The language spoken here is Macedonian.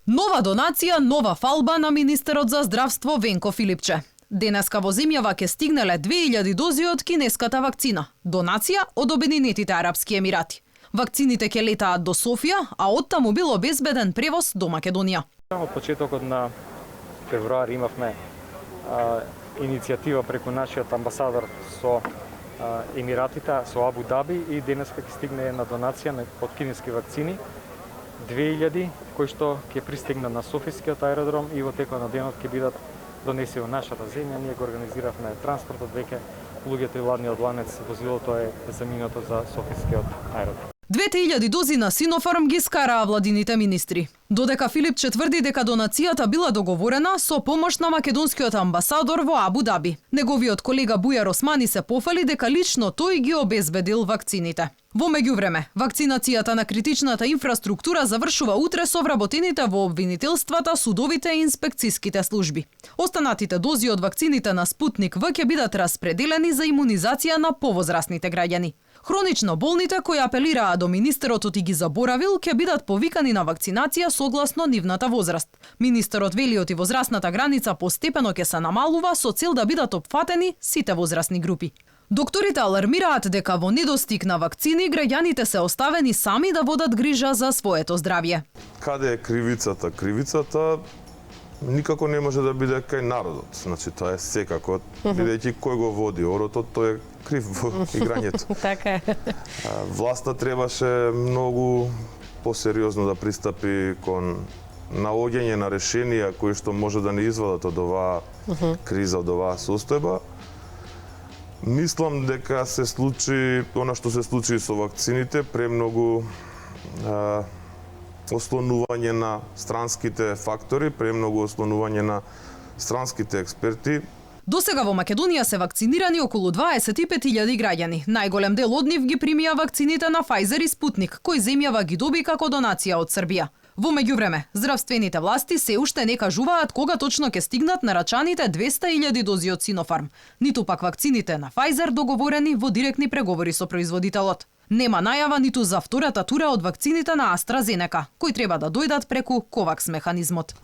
Нова донација, нова фалба на министерот за здравство Венко Филипче. Денеска во земјава ќе стигнале 2000 дози од кинеската вакцина. Донација од Обединетите арапски емирати. Вакцините ќе летаат до Софија, а оттаму бил обезбеден превоз до Македонија. Од почетокот на февруари имавме иницијатива преку нашиот амбасадор со Емиратите, со Абу Даби, и денеска ќе стигне една донација од кинески вакцини 2000 кои што ќе пристигнат на Софискиот аеродром и во текот на денот ќе бидат донесени во нашата земја. Ние го организиравме транспортот, веќе луѓето и ладниот ланец возилото е заминато за Софискиот аеродром. 2000 дози на Синофарм ги скараа владините министри. Додека Филипче тврди дека донацијата била договорена со помош на македонскиот амбасадор во Абу Даби. Неговиот колега Бујар Османи се пофали дека лично тој ги обезбедил вакцините. Во меѓувреме, вакцинацијата на критичната инфраструктура завршува утре со вработените во обвинителствата, судовите и инспекциските служби. Останатите дози од вакцините на Спутник В ќе бидат распределени за имунизација на повозрасните граѓани. Хронично болните кои апелираа до министерот и ги заборавил ќе бидат повикани на вакцинација согласно нивната возраст. Министерот вели оти возрастната граница постепено ќе се намалува со цел да бидат опфатени сите возрастни групи. Докторите алармираат дека во недостиг на вакцини граѓаните се оставени сами да водат грижа за своето здравје. Каде е кривицата? Кривицата никако не може да биде кај народот. Значи тоа е секако, бидејќи кој го води оротот, тој е крив во играњето. Така е. Власта требаше многу посериозно да пристапи кон наоѓање на решенија кои што може да не извадат од оваа криза, од оваа состојба. Мислам дека се случи она што се случи со вакцините, премногу ослонување на странските фактори, премногу ослонување на странските експерти. Досега во Македонија се вакцинирани околу 25.000 граѓани. Најголем дел од нив ги примија вакцините на Pfizer и Спутник, кои земјава ги доби како донација од Србија. Во меѓувреме, здравствените власти се уште не кажуваат кога точно ќе стигнат нарачаните 200.000 дози од Синофарм, ниту пак вакцините на Pfizer договорени во директни преговори со производителот. Нема најава ниту за втората тура од вакцините на AstraZeneca, кои треба да дојдат преку Ковакс механизмот.